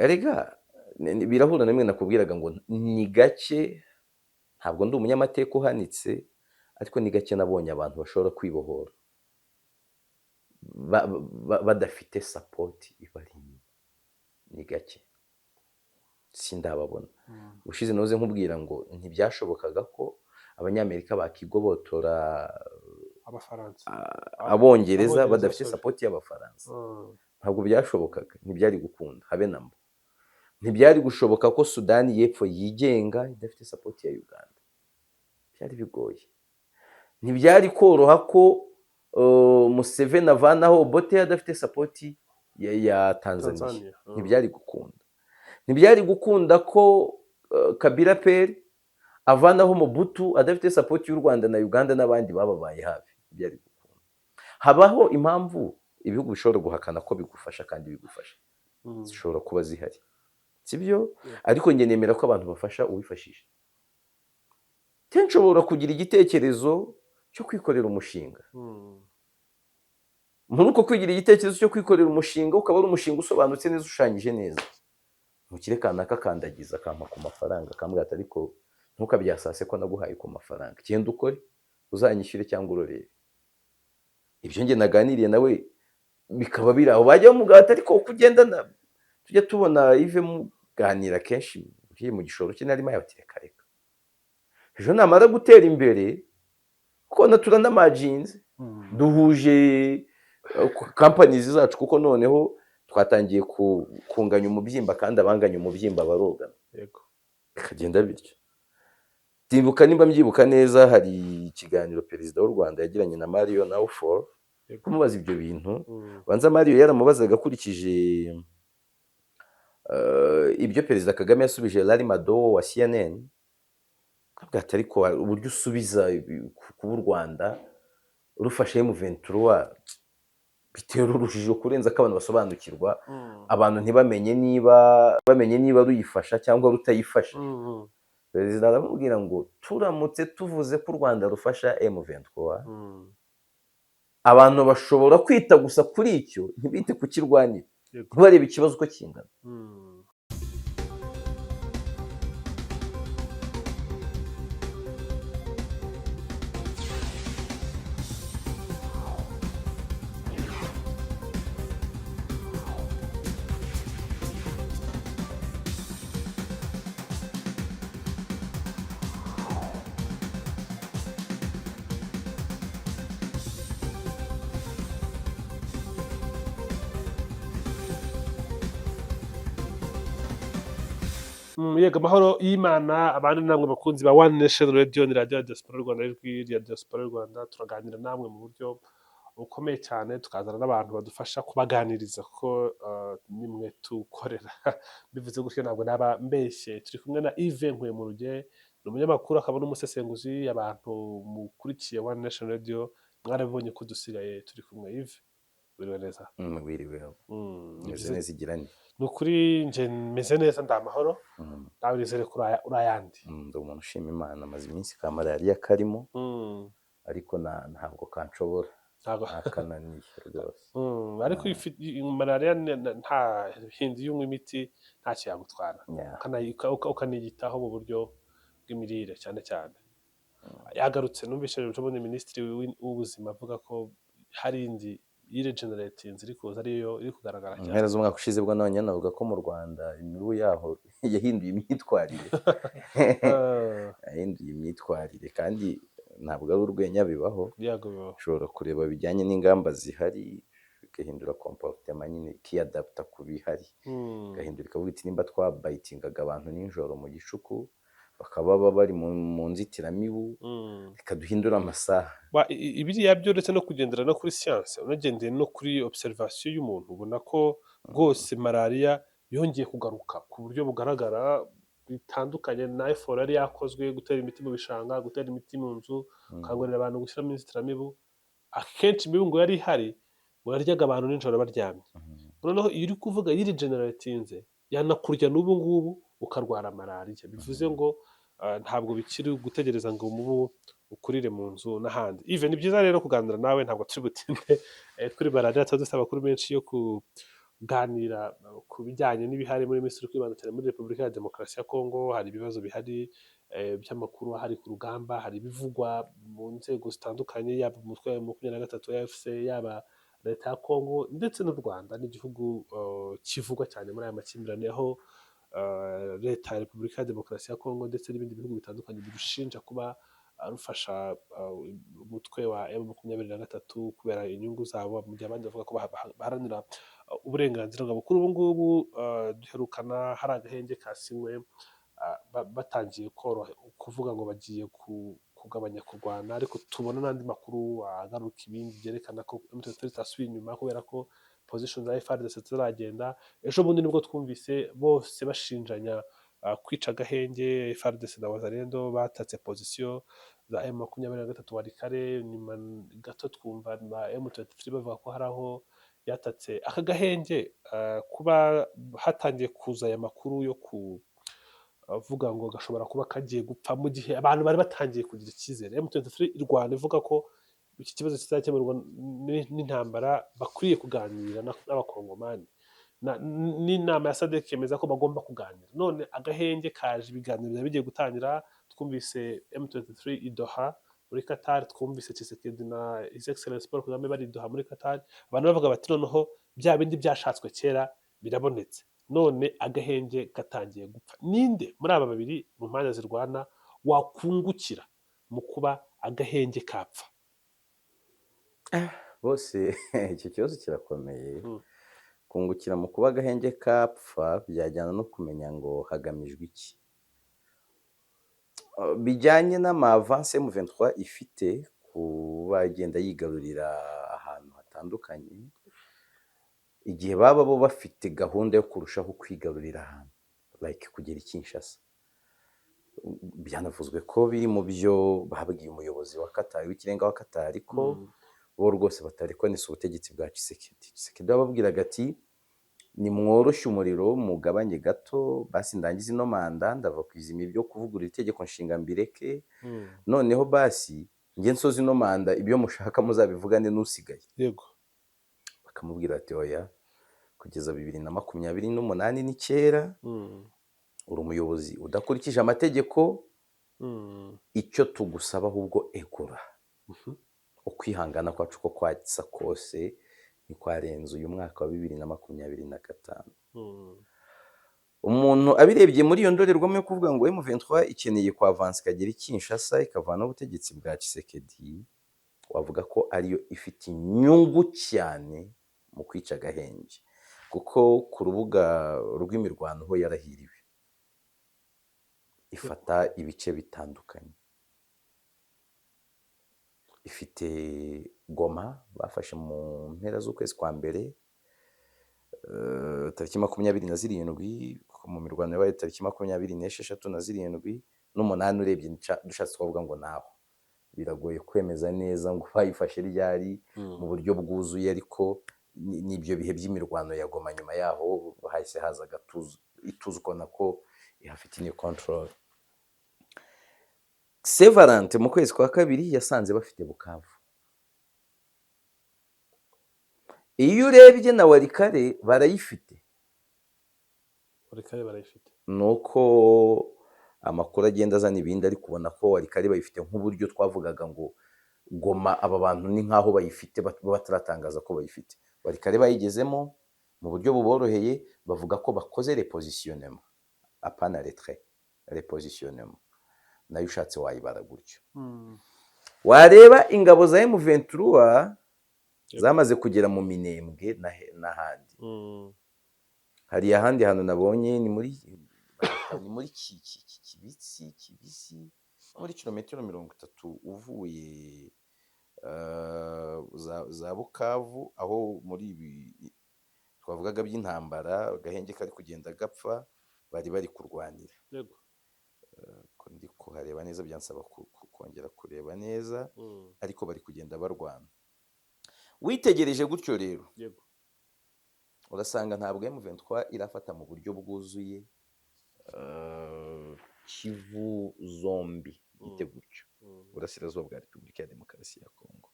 erega birahura na bimwe nakubwiraga ngo ni gake, ntabwo ndi umunyamateka uhanitse, ariko ni gake nabonye abantu bashobora kwibohora badafite sapoti ibari inyuma, ni gake sindababona. Ushize noze nkubwira ngo ntibyashobokaga ko abanyamerika bakigobotora abongereza badafite sapoti y'abafaransa, ntabwo byashobokaga, ntibyari gukunda habe namba. Ntibyari gushoboka ko Sudani y'Epfo yigenga idafite sapoti ya Uganda, byari bigoye. Ntibyari koroha ko Museveni avanaho Obote adafite sapoti ya Tanzania, ntibyari gukunda. Ntibyari gukunda ko Kabila Peri avanaho Mobutu adafite sapoti y'u Rwanda na Uganda n'abandi bababaye hafi, ntibyari gukunda. Habaho impamvu ibihugu bishobora guhakana ko bigufasha kandi bigufasha, zishobora kuba zihari, sibyo? Ariko njye nemera ko abantu bafasha uwifashisha. Nshobora kugira igitekerezo cyo kwikorera umushinga, muri uko kwigira igitekerezo cyo kwikorera umushinga ukaba ari umushinga usobanutse neza, ushushanyije neza, mukire kanaka kandagiza akampa ku mafaranga, akambwira ati ariko ntukabyasase ko naguhaye ku mafaranga, genda ukore uzanyishyure cyangwa urorere. Ibyo njye naganiriye nawe bikaba biri aho, bajya bamugata ariko kugendana tujya tubona Yves muganira kenshi mu gishoro cye narimo yabatereka reka ejo namara gutera imbere kuko naturana margins duhuje companies zacu, kuko noneho twatangiye kunganya umubyimba kandi abanganya umubyimba barogana, yego ikagenda bityo. Ndibuka nimba mbyibuka neza, hari ikiganiro perezida w'u Rwanda yagiranye na Mario Nawfal kumubaza ibyo bintu, banza Mario yaramubazaga akurikije ibyo perezida Kagame yasubije Larry Madowo wa CNN, kabwata ariko uburyo usubiza kuba u Rwanda rufashe M23 bitera urujijo kurenza ko abantu basobanukirwa, abantu ntibamenye niba ruyifasha cyangwa rutayifasha. Perezida aramubwira ngo turamutse tuvuze ko u Rwanda rufasha M23, abantu bashobora kwita gusa kuri icyo, ntibite ku kirwanira, ntibarebe ikibazo uko kingana. Yego amahoro y'Imana abandi namwe bakunzi ba One Nation Radio, ni radio ya Diaspora y'u Rwanda, ijwi rya Diaspora y'u Rwanda. Turaganira namwe mu buryo bukomeye cyane, tukazana n'abantu badufasha kubaganiriza ko nimwe tukorera bivuze gutyo ntabwo naba mbeshye. Turi kumwe na Yves Nkwemuruge, ni umunyamakuru akaba n'umusesenguzi. Abantu mukurikiye One Nation Radio mwarabibonye ko dusigaye turi kumwe. Yves, biriwe neza? Biriweho, meze neza igiranye. Ni ukuri nje meze neza, ndamahoro. Nawe nizere ko urayandi. Ndi umuntu ushima Imana, maze iminsi ka malariya karimo, ariko ntabwo kanshobora, akananiye rwose. Ariko malariya nta hindi y'unywa imiti ntacyo yagutwara, ukaniyitaho mu buryo bw'imirire cyane cyane. Yagarutse, numvise ejobundi minisitiri w'ubuzima avuga ko hari indi yiregeneratinze iri kuza, ariyo iri kugaragara cyane. Mpera z'umwaka ushize bwo nabonye navuga ko mu Rwanda imibu yaho yahinduye imyitwarire, yahinduye imyitwarire, kandi ntabwo ari urwenya, bibaho. Ushobora kureba bijyanye n'ingamba zihari, igahindura comportement nyine, ikiyadapta ku bihari, igahindura ikavuga iti nimba twabayitingaga abantu nijoro mu gicuku bakaba bari mu nzitiramibu, reka duhindura amasaha. Ibiriya byo ndetse no kugendera no kuri siyanse, unagendeye no kuri observation y'umuntu, ubona ko rwose malariya yongeye kugaruka ku buryo bugaragara, bitandukanye na effort yari yakozwe, gutera imiti mu bishanga, gutera imiti mu nzu, gukangurira abantu gushyiramo inzitiramibu. Akenshi imibu ngo yari ihari, ngo yaryaga abantu nijoro baryamye. Noneho iyo uri kuvuga yiregeneratinze, yanakurya n'ubu ngubu ukarwara malariya. Bivuze ngo ntabwo bikiri gutegereza ngo umubu ukurire mu nzu n'ahandi. Even ni byiza rero kuganira nawe, ntabwo turi butinde kuri malariya, tuba dufite amakuru menshi yo kuganira ku bijyanye n'ibihari muri Misiri kwibanda cyane muri Repubulika ya Demokarasi ya Kongo. Hari ibibazo bihari by'amakuru ahari ku rugamba, hari ibivugwa mu nzego zitandukanye, yaba umutwe wa M23 wa AFC, yaba leta ya Kongo ndetse n'u Rwanda n'igihugu kivugwa cyane muri aya makimbirane, aho leta ya Repubulika ya Demokarasi ya Kongo ndetse n'ibindi bihugu bitandukanye birushinja kuba rufasha umutwe wa M23 kubera inyungu zabo, mu gihe abandi bavuga ko baharanira uburenganzira bwabo. Kuri ubu ngubu duherukana hari agahenge kasinywe, batangiye kuvuga ngo bagiye kugabanya kurwana, ariko tubona n'andi makuru agaruka ibindi byerekana ko M23 itasubiye inyuma kubera ko position za FARDC ziragenda. Ejo bundi nibwo twumvise bose bashinjanya kwica agahenge. FARDC na Wazalendo batatse position za M23 Walikale, nyuma gato twumva na M23 bavuga ko hari aho yatatse aka gahenge. Kuba hatangiye kuza aya makuru yo kuvuga ngo gashobora kuba kagiye gupfa mu gihe abantu bari batangiye kugira icyizere. M23 irwana ivuga ko iki kibazo kizakemurwa n'intambara, bakwiye kuganira n'abakongomani, n'inama ya SADC yemeza ko bagomba kuganira. None agahenge kaje, ibiganiro byari bigiye gutangira. Twumvise M23 idoha muri Qatar, twumvise Tshisekedi na His Excellency Paul Kagame bari idoha muri Qatar. Abantu bavuga bati noneho bya bindi byashatswe kera birabonetse, none agahenge gatangiye gupfa. Ninde muri aba babiri mu mpande zirwana wakungukira mu kuba agahenge kapfa? Bose icyo kibazo kirakomeye. Kungukira mu kuba agahenge kapfa byajyana no kumenya ngo hagamijwe iki. Bijyanye n'amavanse M23 ifite kuba igenda yigarurira ahantu hatandukanye, igihe baba bo bafite gahunda yo kurushaho kwigarurira ahantu like kugera i Kinshasa. Byanavuzwe ko biri mu byo babwiye umuyobozi wa Qatar, w'ikirenga wa Qatar, ko bo rwose batari konesa ubutegetsi bwa Tshisekedi. Bababwiraga ati nimworoshye umuriro, mugabanye gato, basi ndangiza ino manda, ndava ku izima ibyo kuvugurura itegeko nshinga mbireke, noneho basi njye nsoza ino manda, ibyo mushaka muzabivugane n'usigaye. Yego. Bakamubwira ati oya, kugeza 2028 ni kera, uri umuyobozi udakurikije amategeko, icyo tugusaba ahubwo egura. Ukwihangana kwacu ko kwatsa kose ntikwarenze uyu mwaka wa 2025. Umuntu abirebye muri iyo ndorerwamo yo kuvuga ngo M23 ikeneye kwa avance ikagera i Kinshasa ikavana ubutegetsi bwa Tshisekedi, wavuga ko ariyo ifite inyungu cyane mu kwica agahenge, kuko ku rubuga rw'imirwano ho yarahiriwe, ifata ibice bitandukanye. Ifite Goma bafashe mu mpera z'ukwezi kwa mbere, tariki 27, mu mirwano yabaye tariki 26 na 7 n'umunani. Urebye dushatse kuvuga ngo naho biragoye kwemeza neza ngo bayifashe ryari mu buryo bwuzuye, ariko n'ibyo bihe by'imirwano ya Goma nyuma yaho hahise haza ituzwa nako ihafite ni control. Sevarante mu kwezi kwa kabiri yasanze bafite Bukavu. Iyo urebye na Walikale barayifite. Walikale barayifite. Nuko amakuru agenda azana ibindi, ariko ubona ko Walikale bayifite nk'uburyo twavugaga ngo Goma aba bantu ni nkaho bayifite bataratangaza ko bayifite. Walikale bayigezemo mu buryo buboroheye, bavuga ko bakoze repositionnement, apana retrait, repositionnement. Nayo ushatse wayibara gutyo. Wareba ingabo za M23 zamaze kugera mu Minembwe n'ahandi. Hari ahandi hantu nabonye ni muri Kibisi, muri kilometero 30 uvuye za Bukavu, aho muri ibi twavugaga by'intambara agahenge kari kugenda gapfa, bari kurwanira. Yego. Ko ndi kuhareba neza, byansaba kongera kureba neza, ariko bari kugenda barwana. Witegereje gutyo rero, Yego, urasanga ntabwo M23 irafata mu buryo bwuzuye Kivu zombi ite gutyo, Burasirazuba bwa Repubulika ya Demokarasi ya Kongo.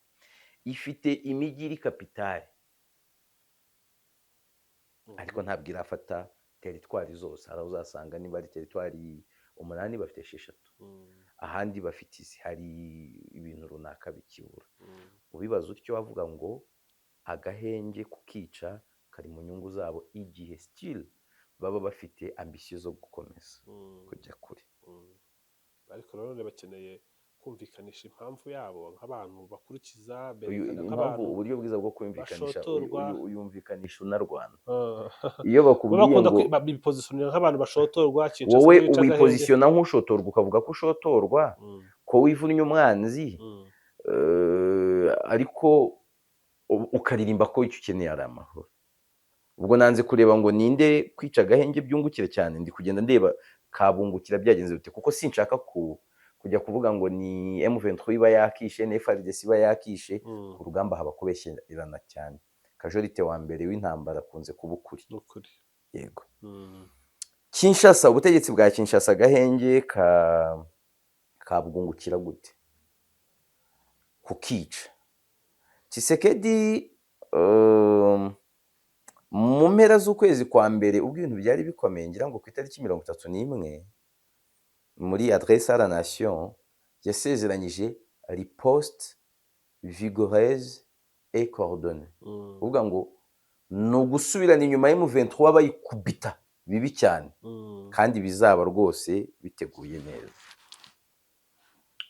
Ifite imijyi iri kapitale, ariko ntabwo irafata teritwari zose. Hari aho uzasanga niba ari teritwari 8 bafite 6, ahandi bafite izi, hari ibintu runaka bikibura. Ubibaza utyo wavuga ngo agahenge kukica kari mu nyungu zabo, igihe still baba bafite ambisiyo zo gukomeza kujya kure. ariko nanone bakeneye kumvikanisha impamvu yabo nk'abantu bakurikiza, berekana nk'abantu uburyo bwiza bwo kumvikanisha uyumvikanisha unarwana. Ah. Iyo bakubwiye ngo bipozisiyonera nk'abantu bashotorwa, wowe ubipozisiyona nk'ushotorwa, ukavuga ko ushotorwa, ko wivunnye umwanzi, ariko ukaririmba ko icyo ukeneye ari amahoro. Ubwo nanze kureba ngo ninde kwica agahenge byungukira cyane, ndi kugenda ndeba kabungukira byagenze bite, kuko sinshaka kujya kuvuga ngo ni M23 iba yakishe, ni FARDC iba yakishe. Ku rugamba haba kubeshyerana cyane. Kajorite wa mbere w'intambara akunze kuba ukuri. Yego. Kinshasa, ubutegetsi bwa Kinshasa agahenge kabwungukira gute? Kukica. Tshisekedi mu mpera z'ukwezi kwa mbere ubwo ibintu byari bikomeye, ngira ngo ku itariki 31 muri adresse à la nation yasezeranyije riposte vigoureuse et coordonnée. Uvuga ngo no gusubirana inyuma M23 bayikubita bibi cyane, kandi bizaba rwose biteguye neza.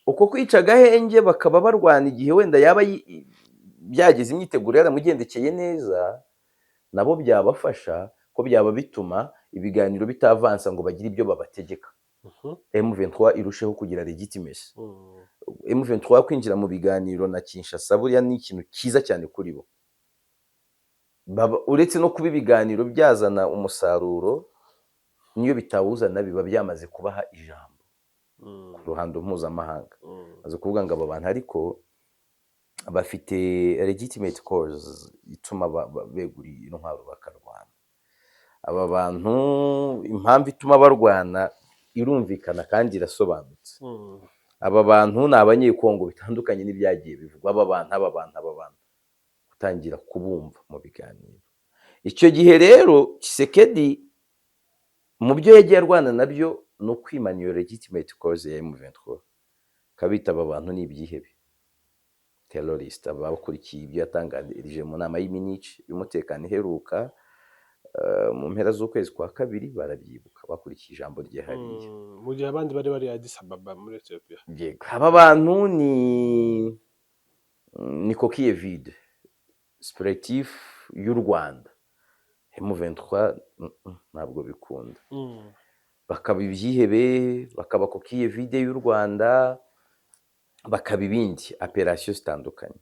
Uko kwica agahenge bakaba barwana igihe wenda yaba byageze imyiteguro yaramugendekeye neza, nabo byabafasha ko byaba bituma ibiganiro bitavansa ngo bagire ibyo babategeka. M23 irusheho kugira legitimacy. M23 kwinjira mu biganiro na Kinshasa buriya ni ikintu cyiza cyane kuri bo. Uretse no kuba ibiganiro byazana umusaruro, niyo bitawuzana biba byamaze kubaha ijambo ku ruhando mpuzamahanga. Azo kuvuga ngo aba bantu ariko bafite legitimate cause ituma beguriye intwaro bakarwana. Aba bantu impamvu ituma barwana irumvikana kandi irasobanutse. Aba bantu ni abanyekongo, bitandukanye n'ibyagiye bivugwa. Aba bantu gutangira kubumva mu biganiro. Icyo gihe rero Tshisekedi mu byo yagiye arwana nabyo no kwimana iyo legitimate cause ya M23. Kabita aba bantu ni ibyihebe, terrorist. Abakurikiye ibyo yatangarije mu nama y'Iminich y'umutekano iheruka mu mpera z'ukwezi kwa kabiri barabyibuka, bakurikiye ijambo rye hariya. Mu gihe abandi bari Addis Ababa muri Ethiopia. Yego. Aba bantu ni coquille vide spiritif y'u Rwanda. M23 ntabwo bikunda. Bakaba ibyihebe, bakaba coquille vide y'u Rwanda, bakaba ibindi operation zitandukanye.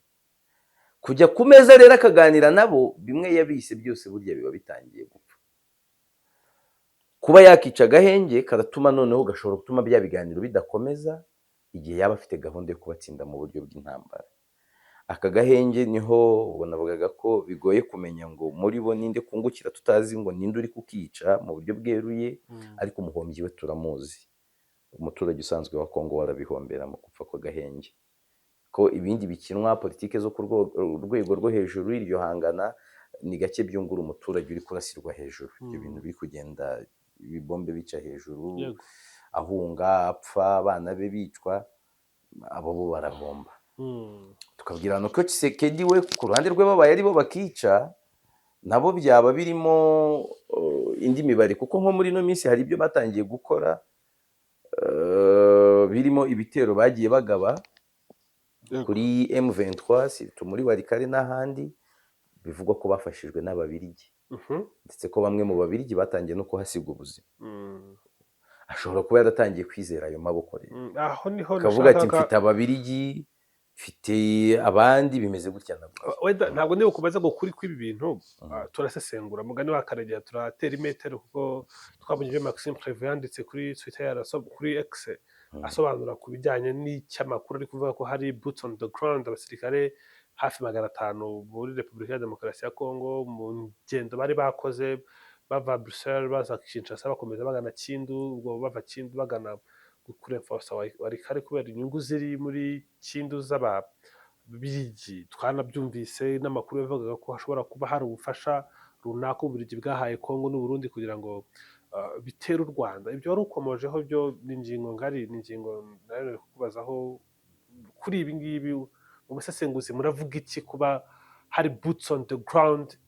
Kujya ku meza rero akaganira nabo, bimwe yabise byose burya biba bitangiye gupfa. Kuba yakica agahenge karatuma noneho gashobora gutuma bya biganiro bidakomeza igihe yaba afite gahunda yo kubatsinda mu buryo bw'intambara. Aka gahenge niho ubonavugaga ko bigoye kumenya ngo muri bo ninde kungukira, tutazi ngo ninde uri kukica mu buryo bweruye, ariko umuhombyi we turamuzi. Umuturage usanzwe wa Kongo warabihombera mu gupfa kwa gahenge. Ko ibindi bikinwa politike zo ku rwego rwo hejuru, iryo hangana ni gake byungura umuturage uri kurasirwa hejuru. Ibyo bintu biri kugenda ibibombe bica hejuru, ahunga, apfa, abana be bicwa, abo bo barahomba. Tukabwira no ko Tshisekedi we ku ruhande rwe babaye ari bo bakica, nabo byaba birimo indi mibare, kuko nko muri no minsi hari ibyo batangiye gukora birimo ibitero bagiye bagaba kuri M23 situ muri Warikare n'ahandi, bivugwa ko bafashijwe n'Ababirigi, ndetse ko bamwe mu Babirigi batangiye no kuhasiga ubuzima. Ashobora kuba yaratangiye kwizera ayo maboko rero. Aho niho kavuga ati mfite Ababirigi, mfite abandi bimeze gutya nabwo. Wenda ntabwo niba kubaza ngo kuri kw'ibi bintu turasesengura mugani wa Karegeya turatera imetero, kuko twabonye ibyo Maxime Prévost yanditse kuri Twitter kuri X asobanura ku bijyanye n'icyamakuru, ari kuvuga ko hari boots on the ground, abasirikare hafi 500 muri Repubulika ya Demokarasi ya Kongo mu ngendo bari bakoze bava Bruxelles baza Kinshasa bakomeza bagana Kindu, ubwo bava Kindu bagana kurenforsa Warikare kubera inyungu ziri muri Kindu z'Ababirigi. Twanabyumvise n'amakuru yavugaga ko hashobora kuba hari ubufasha runaka Ububiligi bwahaye Kongo n'Uburundi kugira ngo bitere u Rwanda. Ibyo wari ukomojeho byo ni ingingo ngari, ni ingingo nayo kukubazaho kuri ibi ngibi mu busesenguzi muravuga iki kuba hari boots on the ground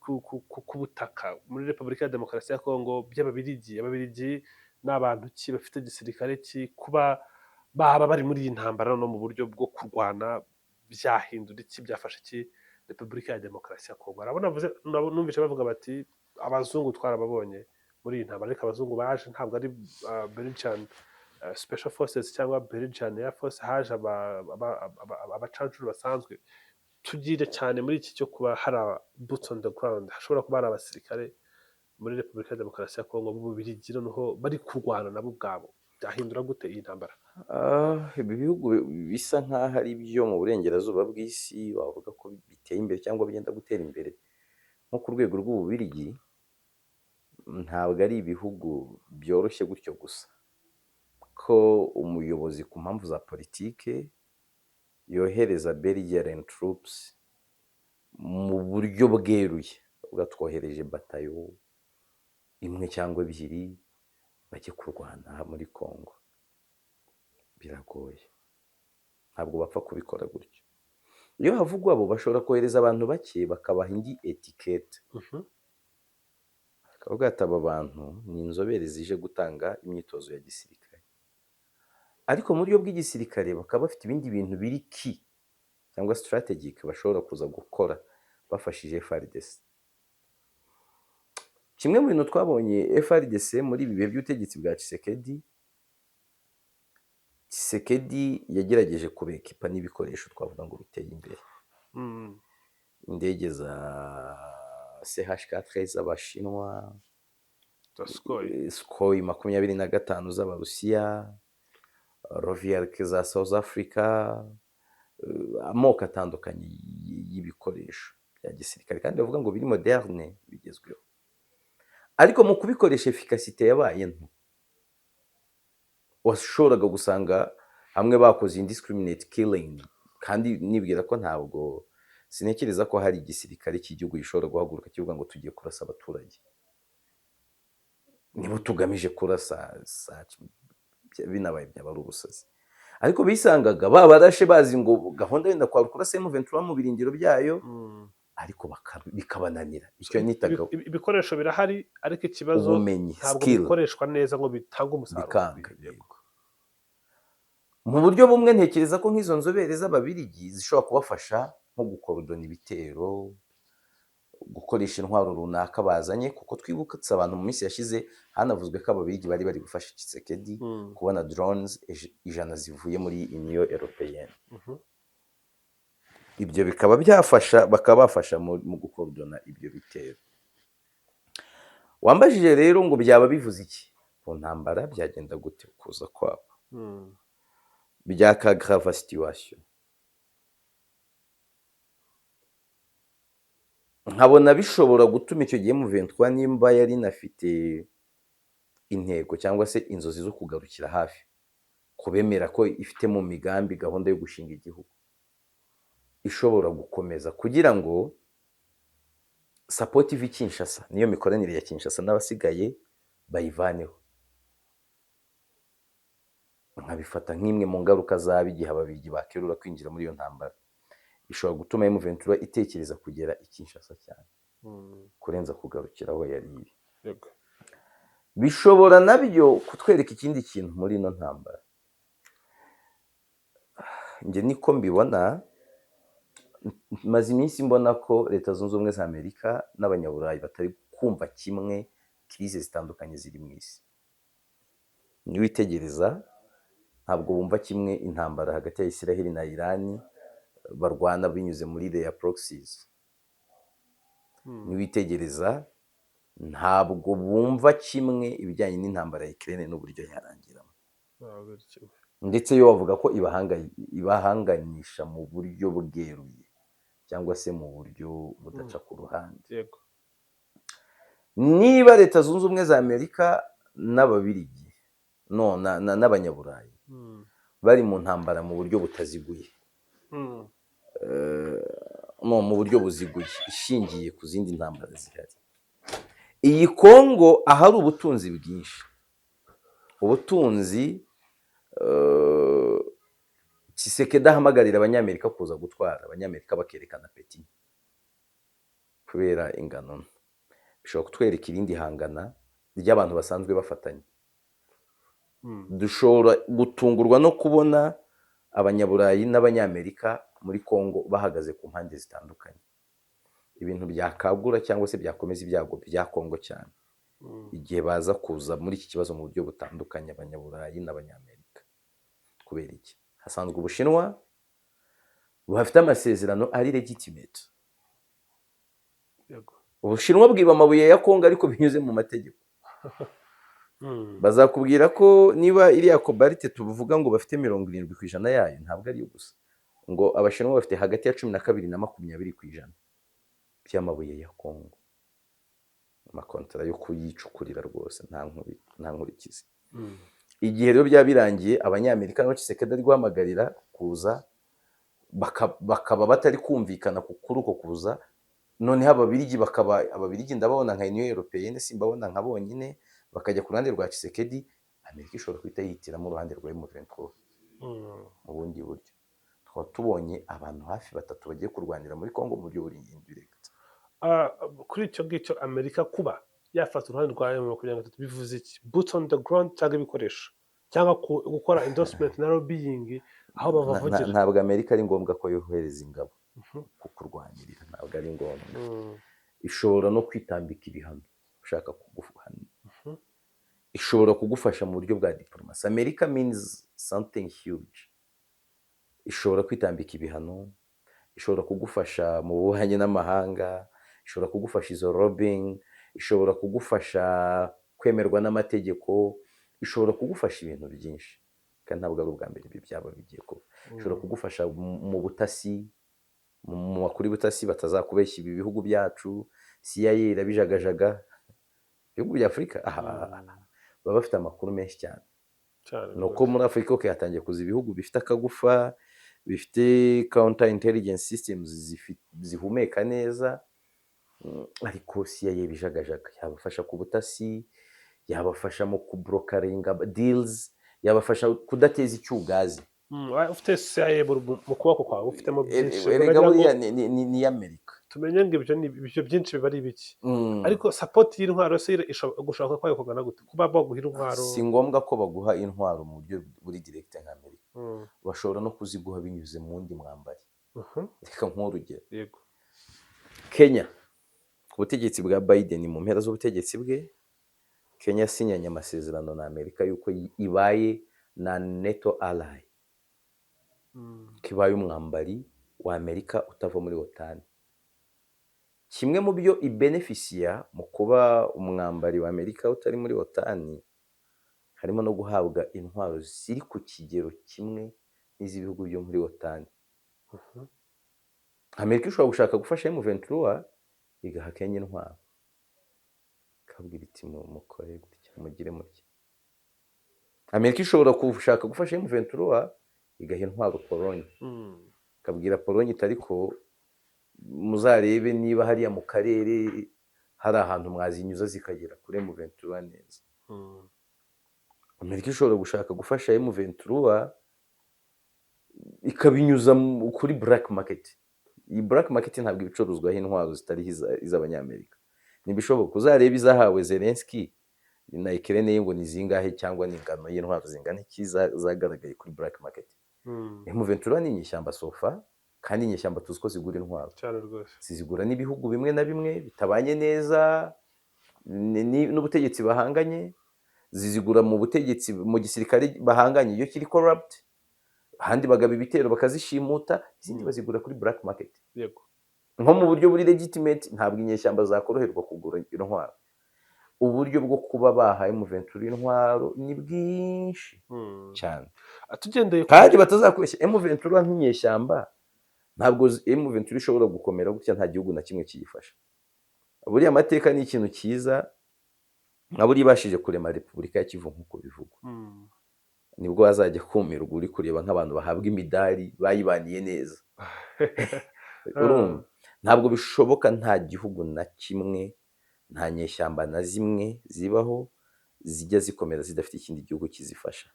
ku butaka muri Repubulika ya Demokarasi ya Kongo by'Ababiligi. Ababiligi ni abantu ki bafite igisirikare ki kuba baba bari muri iyi ntambara no mu buryo bwo kurwana byahindura iki, byafasha iki Repubulika ya Demokarasi ya Kongo? Numvise bavuga bati abazungu twarababonye muri iyi ntambara, ariko abazungu baje ntabwo ari Belgian Special Forces cyangwa Belgian Air Force, haje abacancuro basanzwe. Tugire cyane muri iki cyo kuba hari boots on the ground, hashobora kuba hari abasirikare muri Repubulika ya Demokarasi ya Kongo b'Ububiligi noneho bari kurwana nabo ubwabo, byahindura gute iyi ntambara? Ibi bihugu bisa nk'aho ari byo mu burengerazuba bw'isi wavuga ko biteye imbere cyangwa byenda gutera imbere nko ku rwego rw'Ububiligi, ntabwo ari ibihugu byoroshye gutyo gusa, ko umuyobozi ku mpamvu za politike yohereza Belgian troops mu buryo bweruye, twohereje batayo imwe cyangwa ebyiri bajye kurwana muri Kongo. Biragoye, ntabwo bapfa kubikora gutyo. Iyo havugwa abo bashobora kohereza abantu bake bakabaha indi etikete, bakavuga ati aba bantu ni inzobere zije gutanga imyitozo ya gisirikare, ariko mu buryo bw'igisirikare bakaba bafite ibindi bintu biri ki cyangwa strategic bashobora kuza gukora bafashije FARDC. Kimwe mu bintu twabonye FARDC muri ibi bihe by'ubutegetsi bwa Tshisekedi yagerageje kubekipa n'ibikoresho twavuga ngo biteye imbere. Indege za CH-4 z'Abashinwa, Sukhoi 25 z'Abarusiya, Roviark za South Africa, amoko atandukanye y'ibikoresho bya gisirikare kandi bavuga ngo biri moderne bigezweho, ariko mu kubikoresha efficacité yabaye nto. Washoboraga gusanga hamwe bakoze indiscriminate killing, kandi nibwira ko ntabwo sinekereza ko hari igisirikare cy'igihugu gishobora guhaguruka kivuga ngo tugiye kurasa abaturage. Nibo tugamije kurasa binabaye byaba ari ubusazi, ariko bisangaga babarashe bazi ngo gahunda yenda kwa kurasa M23 mu birindiro byayo, ariko bikabananira. Icyo nitaga ibikoresho birahari, ariko ikibazo ubumenyi, ntabwo bikoreshwa neza ngo bitange umusaruro. Mu buryo bumwe ntekereza ko nk'izo nzobere z'Ababiligi zishobora kubafasha nko gukorodona ibitero, gukoresha intwaro runaka bazanye, kuko twibutse abantu mu minsi yashize hanavuzwe ko Ababiligi bari gufasha Tshisekedi kubona drones 100 zivuye muri Union Européenne. Ibyo bikaba bafasha mu gukorodona ibyo bitero. Wambajije rero ngo byaba bivuze iki ku ntambara, byagenda gute kuza kwabo, byakagrava situation. Nkabona bishobora gutuma icyo gihe mu 23 nimba yari nafite intego cyangwa se inzozi zo kugarukira hafi kubemera ko ifite mu migambi gahunda yo gushinga igihugu, ishobora gukomeza kugira ngo support ivi Kinshasa, niyo mikoranire ya Kinshasa n'abasigaye bayivaneho. Nkabifata nk'imwe mu ngaruka zaba igihe Ababiligi bakerura kwinjira muri iyo ntambara, ishobora gutuma M23 itekereza kugera i Kinshasa cyane kurenza kugarukira aho yari iri. Bishobora nabyo kutwereka ikindi kintu muri ino ntambara. Nge niko mbibona, maze iminsi mbona ko Leta Zunze Ubumwe za Amerika n'Abanyaburayi batari kumva kimwe krize zitandukanye ziri mu isi. Niwitegereza ntabwo bumva kimwe intambara hagati ya Israel na Iran barwana binyuze muri their proxies. Niwitegereza ntabwo bumva kimwe ibijyanye n'intambara ya Ukraine n'uburyo yarangiramo, ndetse yo bavuga ko ibahanganisha mu buryo bweruye cyangwa se mu buryo budaca ku ruhande. Niba Leta Zunze Ubumwe za Amerika n'Ababiligi n'Abanyaburayi bari mu ntambara mu buryo butaziguye, no mu buryo buziguye ishingiye ku zindi ntambara zihari. Iyi Kongo ahari ubutunzi bwinshi, ubutunzi Tshisekedi ahamagarira abanyamerika kuza gutwara, abanyamerika bakerekana peti kubera ingano nto, bishobora kutwereka irindi hangana ry'abantu basanzwe bafatanya. Dushobora gutungurwa no kubona abanyaburayi n'abanyamerika muri Kongo bahagaze ku mpande zitandukanye, ibintu byakagura cyangwa se byakomeza ibyago bya Kongo cyane igihe baza kuza muri iki kibazo mu buryo butandukanye, abanyaburayi n'abanyamerika. Kubera iki? Hasanzwe Ubushinwa buhafite amasezerano ari legitimate. Ubushinwa bwiba amabuye ya Kongo ariko binyuze mu mategeko. Bazakubwira ko niba iriya kobalite tuvuga ngo bafite 70% yayo, ntabwo ari yo gusa, ngo Abashinwa bafite hagati ya 12 na 20% by'amabuye ya Kongo, amakontara yo kuyicukurira rwose nta nkurikizi. Igihe rero byaba birangiye, abanyamerika nabo Tshisekedi ari guhamagarira kuza, bakaba batari kumvikana kuri uko kuza, noneho ababirigi ndababona nka Union Européenne, simbabona nka bonyine, bakajya ku ruhande rwa Tshisekedi, Amerika ishobora guhita yihitiramo uruhande rwa M23 mu bundi buryo. Tukaba tubonye abantu hafi 3 bagiye kurwanira muri Kongo mu buryo buri indirect. Kuri icyo ngicyo Amerika kuba yafata uruhande rwa M23 bivuze iki? Boots on the ground cyangwa ibikoresho, cyangwa gukora endorsement na lobbying aho bavugira? Ntabwo Amerika ari ngombwa ko yohereza ingabo kukurwanirira, ntabwo ari ngombwa. Ishobora no kwitambika ibihano ushaka kuguhana, ishobora kugufasha mu buryo bwa diplomasi. America means something huge. Ishobora kwitambika ibihano, ishobora kugufasha mu bubanyi n'amahanga, ishobora kugufasha izo lobbying, ishobora kugufasha kwemerwa n'amategeko, ishobora kugufasha ibintu byinshi, kandi ntabwo ari ubwa mbere ibi byaba bigiye kuba. Ishobora kugufasha mu butasi, mu makuru y'ubutasi batazakubeshya ibi bihugu byacu. CIA irabijagajaga ibihugu bya Afurika, baba bafite amakuru menshi cyane. Nuko muri Afurika hatangiye kuza ibihugu bifite akagufa, bifite counter intelligence systems zihumeka neza, ariko CIA bijagajaga. Yabafasha ku butasi, yabafasha mu kubrokaringa deals, yabafasha kudateza icyugazi. Ufite CIA mu kuboko kwawe, ufitemo byinshi. Erega buriya ni Amerika. Tumenye ngo ibyo byinshi biba ari biki. Ariko support y'intwaro se gushaka kwayo kugana gute? Kuba baguha intwaro, si ngombwa ko baguha intwaro mu buryo buri direct nka Amerika. Bashobora no kuziguha binyuze mu wundi mwambari. Reka nk'urugero, yego, Kenya ku butegetsi bwa Biden, mu mpera z'ubutegetsi bwe, Kenya yasinyanye amasezerano na Amerika yuko ibaye na NATO ally, kibaye umwambari wa Amerika utava muri OTAN. Kimwe mu byo ibenefisia mu kuba umwambari wa Amerika utari muri OTAN, harimo no guhabwa intwaro ziri ku kigero kimwe n'iz'ibihugu byo muri OTAN. Amerika ishobora gushaka gufasha M23, igaha Kenya intwaro, kabwira iti mukore gutya, mugire mutya. Amerika ishobora gushaka gufasha M23, igaha intwaro Pologne, kabwira Pologne itariko muzarebe niba hariya mu karere hari ahantu mwazinyuza zikagera kuri M23 neza. Amerika ishobora gushaka gufasha M23 ikabinyuza kuri black market. Iyi black market ntabwo ibicuruzwaho intwaro zitari iz'abanyamerika. Nibishoboka uzarebe izahawe Zelensky na Ukraine ngo ni zingahe, cyangwa ni ingano y'intwaro zingana iki zagaragaye kuri black market. M23 ni inyeshyamba sofa, kandi inyeshyamba tuzi ko zigura intwaro cyane rwose. Zizigura n'ibihugu bimwe na bimwe bitabanye neza n'ubutegetsi bahanganye, zizigura mu butegetsi mu gisirikare bahanganye iyo kiri corrupt, ahandi bagaba ibitero bakazishimuta, izindi bazigura kuri black market. Yego, nko mu buryo buri legitimate, ntabwo inyeshyamba zakoroherwa kugura intwaro. Uburyo bwo kuba bahaye M23 intwaro ni bwinshi cyane, atugendeye kandi batazakubeshya M23 nk'inyeshyamba. Ntabwo M23 ishobora gukomera gutya nta gihugu na kimwe kiyifasha. Buriya amateka ni ikintu cyiza, nka buri bashije kurema Repubulika ya Kivu nk'uko bivugwa, nibwo bazajya kumirwa uri kureba nk'abantu bahabwa imidari bayibaniye neza. Urumva ntabwo bishoboka, nta gihugu na kimwe, nta nyeshyamba na zimwe zibaho zijya zikomeza zidafite ikindi gihugu kizifasha.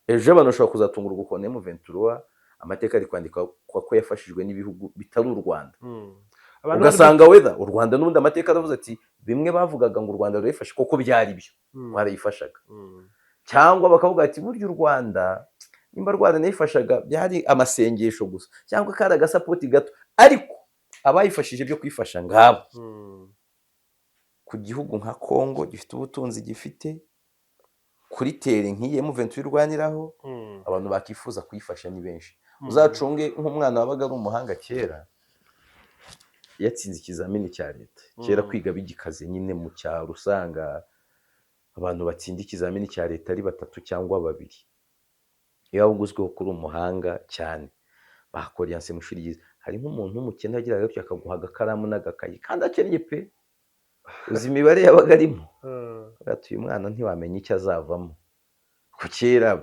Ejo abantu bashobora kuzatungurwa ukuntu M23 amateka ari kwandika ko yafashijwe n'ibihugu bitari u Rwanda. Ugasanga weda u Rwanda n'ubundi amateka aravuze ati bimwe bavugaga ngo u Rwanda rurayifashe koko byari byo, warayifashaga. Cyangwa bakavuga ati burya u Rwanda nimba rwaranayifashaga byari amasengesho gusa, cyangwa kari agasapoti gato, ariko abayifashije byo kwifasha ngabo. Ku gihugu nka Congo gifite ubutunzi gifite, kuri tere nk'iyi M23 irwaniraho, abantu bakifuza kuyifasha ni benshi. Uzacunge nk'umwana wabaga ari umuhanga kera, yatsinze ikizamini cya leta. Kera kwiga bigikaze nyine mu cyaro, usanga abantu batsinda ikizamini cya leta ari 3 cyangwa 2. Iyo wabuguzweho kuri umuhanga cyane, bakora mu shuri ryiza. Hari nk'umuntu w'umukene agira gutyo akaguha agakaramu n'agakayi kandi akennye pe, uzi imibare yabaga arimo, ati uyu mwana ntiwamenya icyo azavamo. Ku kera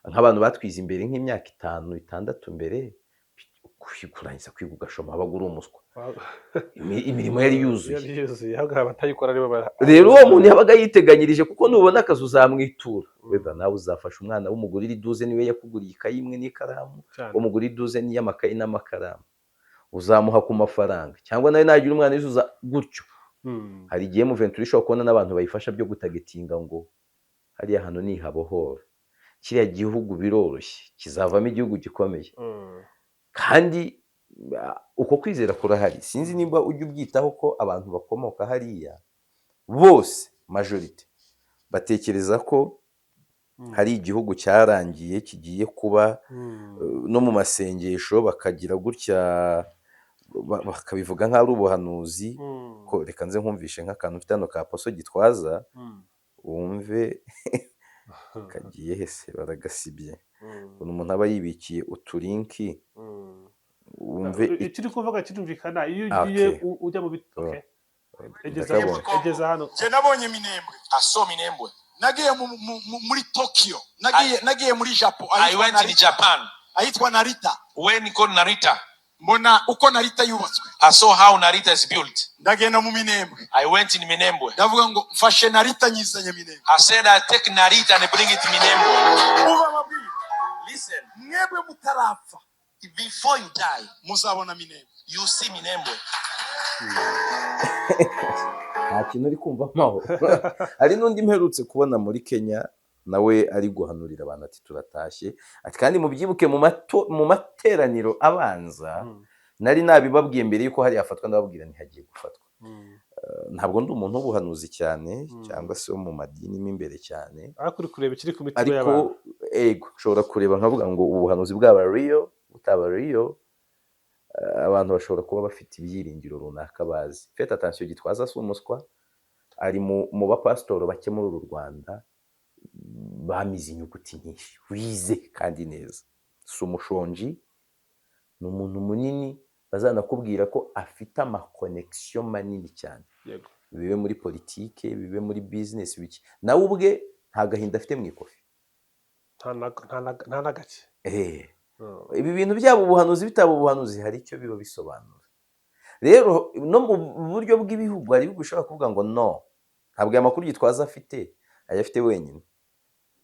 nk'abantu batwize imbere nk'imyaka 5, 6 mbere, kurangiza kwiga ugashoma wabaga uri umuswa. Imirimo yari yuzuye. Rero uwo muntu yabaga yiteganyirije, kuko nubona akazi uzamwitura. Weda nawe uzafasha umwana w'umugurira iduze, niwe yakuguriye ikayi imwe n'ikaramu, umugurira iduze n'iy'amakayi n'amakaramu, uzamuha ku mafaranga. Cyangwa nawe nagira umwana yuzuza gutyo. Hari igihe M23 ishobora kubona n'abantu bayifasha byo gutagetinga ngo hariya hantu nihabohora, kiriya gihugu biroroshye kizavamo igihugu gikomeye. Kandi uko kwizera kurahari. Sinzi nimba ujya ubyitaho ko abantu bakomoka hariya bose majority batekereza ko hari igihugu cyarangiye kigiye kuba, no mu masengesho bakagira gutya bakabivuga nk'ari ubuhanuzi. Ko reka nze nkumvishe nk'akantu mfite hano ka Paso Gitwaza, wumve kagiye hese baragasibye, umuntu aba yibikiye utulinki, wumve ikiri kuvuga kirumvikana. Iyo ugiye ujya mu egeza hano, je nabonye Minembwe, aso Minembwe, nagiye muri Tokyo, nagiye muri Japan, I went in Japan, ahitwa Narita. when called Narita, Mbona uko Narita yubatswe, I saw how Narita is built. ndagenda mu Minembwe, I went in Minembwe. ndavuga ngo mfashe Narita nyizanye Minembwe. I said I take Narita and bring it to Minembwe. Uba mabwire, Listen, mwebwe mutarapfa before you die, muzabona Minembwe. you see Minembwe. nta kintu uri kumva amahoro. Hari n'undi mperutse kubona muri Kenya, nawe ari guhanurira abantu ati turatashye, ati kandi mubyibuke mu materaniro abanza nari nabibabwiye mbere yuko hari afatwa, ndababwira ntihagiye gufatwa. Ntabwo ndi umuntu w'ubuhanuzi cyane, cyangwa se wo mu madini mo imbere cyane, ariko kureba ikiri ku mitima y'abantu. ariko ego nshobora kureba nkavuga ngo ubuhanuzi bwaba real butaba real. Abantu bashobora kuba bafite ibyiringiro runaka bazi. Faites attention, Gitwaza si umuswa, ari mu bapasitoro bake muri uru Rwanda bamize inyuguti nyinshi, wize kandi neza. Si umushonji, ni umuntu munini, bazanakubwira ko afite amakonekisiyo manini cyane. Bibe muri politike, bibe muri business, biki. Nawe ubwe nta gahinda afite mu ikofi, nta na gake. Ibi bintu byabo ubuhanuzi bitaba ubuhanuzi hari icyo biba bisobanura. Rero no mu buryo bw'ibihugu hari ibihugu bishobora kuvuga ngo no, ntabwo aya makuru Gitwaza afite ayafite wenyine.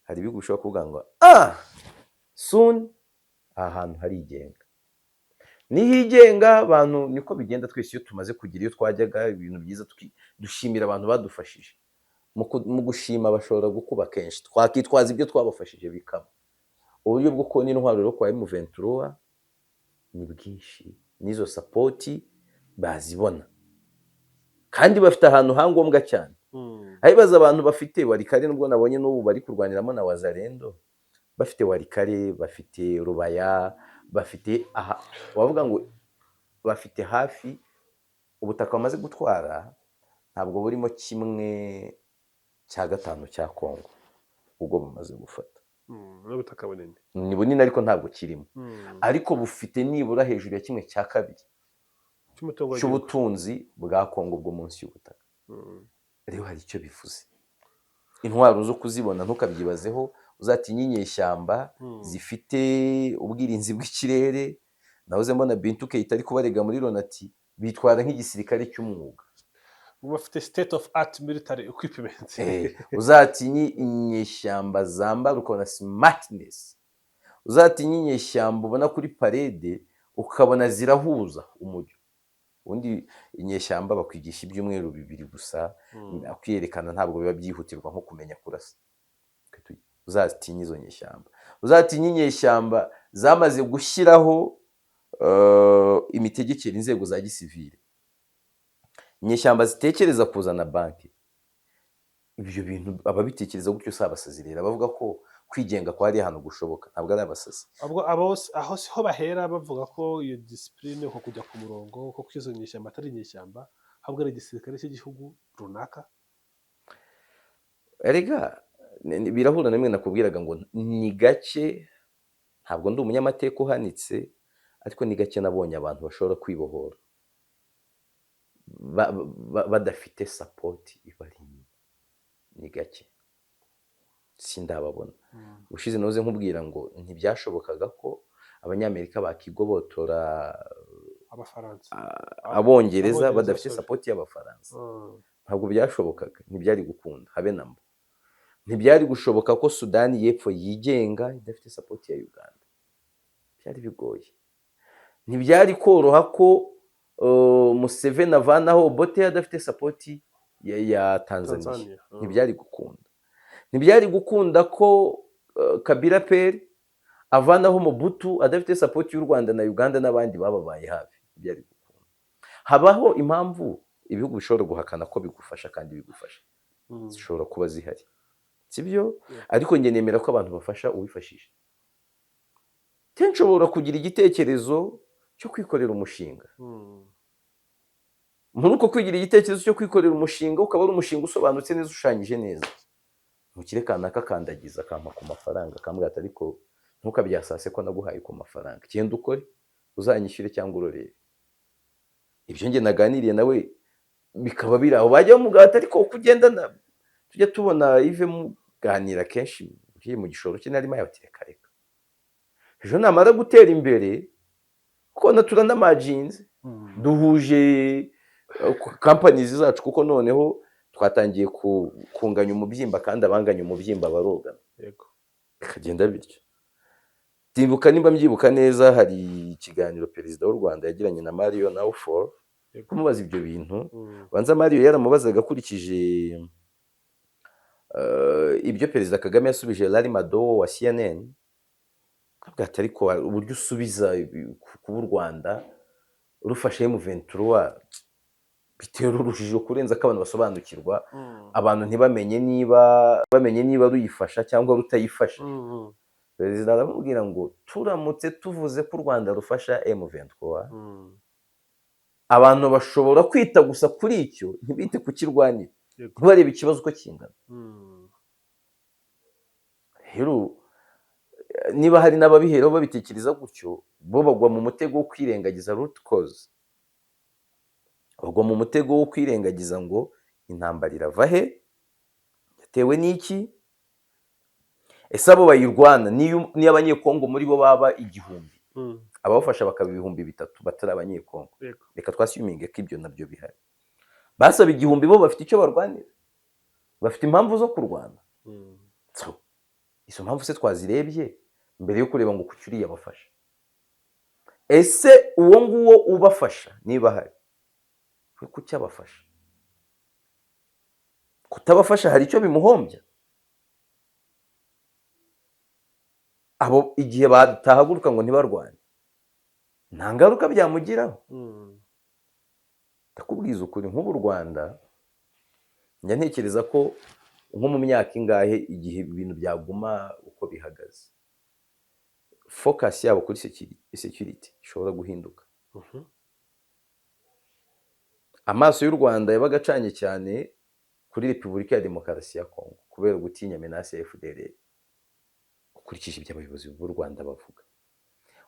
Hari ibihugu bishobora kuvuga ngo soon aha hantu harigenga. Nihigenga abantu, niko bigenda twese iyo tumaze kugira iyo twajyaga ibintu byiza dushimira abantu badufashije. Mu gushima bashobora gukuba kenshi, twakitwaza ibyo twabafashije bikaba. Uburyo bwo kubona intwaro rero kwa M23 ni bwinshi, n'izo sapoti bazibona kandi bafite ahantu hangombwa cyane. Hayibaza abantu bafite Warikare, nubwo nabonye n'ubu bari kurwaniramo na Wazalendo, bafite Warikare, bafite Rubaya, bafite wavuga ngo bafite hafi ubutaka bamaze gutwara ntabwo burimo 1/5 cya Kongo ubwo bamaze gufata. N'ubutaka bunini, ni bunini ariko ntabwo kirimo, ariko bufite nibura hejuru ya 1/2 cy'ubutunzi bwa Kongo bwo munsi y'ubutaka. Rero hari icyo bivuze. Intwaro zo kuzibona ntukabyibazeho, uzatinya inyeshyamba zifite ubwirinzi bw'ikirere, nahoze mbona Bintu Keita ari kubarega muri Loni ati bitwara nk'igisirikare cy'umwuga. ubu bafite state of art military equipment. Uzatinye inyeshyamba zambara ukabona smartness, uzatinye inyeshyamba ubona kuri parede ukabona zirahuza umujyo. Ubundi inyeshyamba bakwigisha ibyumweru 2 gusa, kwiyerekana ntabwo biba byihutirwa nko kumenya kurasa. Uzatinye izo nyeshyamba, uzatinye inyeshyamba zamaze gushyiraho imitegekere inzego za gisivile, inyeshyamba zitekereza kuzana banki. Ibyo bintu ababitekereza gutyo si abasazi rero, bavuga ko kwigenga ko hari ahantu gushoboka, ntabwo ari abasazi. aho siho bahera bavuga ko iyo disipurine uko kujya ku murongo ko kwizo nyeshyamba atari inyeshyamba ahubwo ari igisirikare cy'igihugu runaka. Erega birahura namwe nakubwiraga ngo ni gake, ntabwo ndi umunyamateka uhanitse, ariko ni gake nabonye abantu bashobora kwibohora badafite sapoti ibari inyuma. Ni gake sindababona. Ushize noze nkubwira ngo ntibyashobokaga ko abanyamerika bakigobotora Abafaransa, abongereza badafite sapoti y'abafaransa. Ntabwo byashobokaga, ntibyari gukunda habe namba. Ntibyari gushoboka ko Sudani y'Epfo yigenga idafite sapoti ya Uganda, byari bigoye. Ntibyari koroha ko Museveni avanaho Obote adafite sapoti ya Tanzania. Ntibyari gukunda. Ntibyari gukunda ko Kabila Peri avanaho Mobutu adafite sapoti y'u Rwanda na Uganda n'abandi bababaye hafi. Ntibyari gukunda. Habaho impamvu ibihugu bishobora guhakana ko bigufasha kandi bigufasha, zishobora kuba zihari, sibyo? Ariko njye nemera ko abantu bafasha uwifashije. Nshobora kugira igitekerezo cyo kwikorera umushinga. Muri uko kwigira igitekerezo cyo kwikorera umushinga, ukaba ari umushinga usobanutse neza, ushushanyije neza, ntukire kanaka kandagiza akampa ku mafaranga, akambwira ariko ntukabyasase ko naguhaye ku mafaranga, genda ukore uzanyishyure cyangwa urorere. Ibyo njye naganiriye nawe bikaba biri aho, bajya bamugata ariko uko ugendana tujya tubona Yves muganira kenshi ugiye mu gishoro cye narimo yabatireka reka ejo namara gutera imbere kuko naturana margins duhuje companies zacu, kuko noneho twatangiye kunganya umubyimba kandi abanganya umubyimba barogana. Yego, kagenda bityo. Ndibuka nimba mbyibuka neza, hari ikiganiro perezida w'u Rwanda yagiranye na Mario Nawfal kumubaza ibyo bintu. Banza Mario yaramubazaga akurikije ibyo perezida Kagame yasubije Larry Madowo wa CNN, kabwa atari ko uburyo usubiza kuba u Rwanda rufashe M23 bitera urujijo kurenza ko abantu basobanukirwa, abantu ntibamenye niba ruyifasha cyangwa rutayifasha. Perezida aramubwira ngo turamutse tuvuze ko u Rwanda rufasha M23, abantu bashobora kwita gusa kuri icyo, ntibite kukirwanira, ntibarebe ikibazo uko kingana. Rero niba hari n'ababiheraho babitekereza gutyo, bo bagwa mu mutego wo kwirengagiza root cause, bagwa mu mutego wo kwirengagiza ngo intambara irava he, yatewe n'iki, ese abo bayirwana ni abanyekongo muri bo baba 1000, abafasha bakaba 3000 batari abanyekongo. Reka twashyuminge ko ibyo nabyo bihari. Basaba 1000 bo bafite icyo barwanira, bafite impamvu zo kurwana. Izo mpamvu se twazirebye mbere yo kureba ngo kucyuriye abafasha. Ese uwo nguwo ubafasha niba hari kuki abafasha? Kutabafasha hari icyo bimuhombya? Abo igihe batahaguruka ngo ntibarwane, nta ngaruka byamugiraho? Ndakubwiza ukuri, nk'ubu Rwanda njya ntekereza ko nko mu myaka ingahe, igihe ibintu byaguma uko bihagaze, focus yabo kuri security ishobora guhinduka. Amaso y'u Rwanda yabaga acanye cyane kuri Repubulika ya Demokarasi ya Kongo kubera gutinya menace ya FDLR, ukurikije ibyo abayobozi b'u Rwanda bavuga.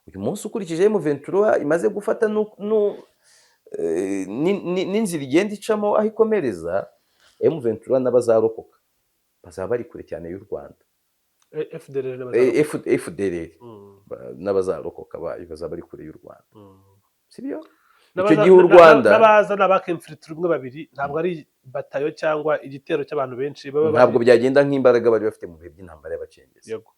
Uyu munsi ukurikije M23 imaze gufata n'inzira igenda icamo aho ikomereza, M23 n'abazarokoka bazaba bari kure cyane y'u Rwanda. FDLR n'abazarokoka. FDLR n'abazarokoka bayo bazaba bari kure y'u Rwanda, sibyo? Icyo N'abaza- gihe u na- na- Rwanda n'abaza n'abakemfilitira umwe babiri ntabwo ari batayo cyangwa igitero cy'abantu benshi baba ntabwo byagenda nk'imbaraga bari bafite mu bihe by'intambara y'abacengezi. Yego.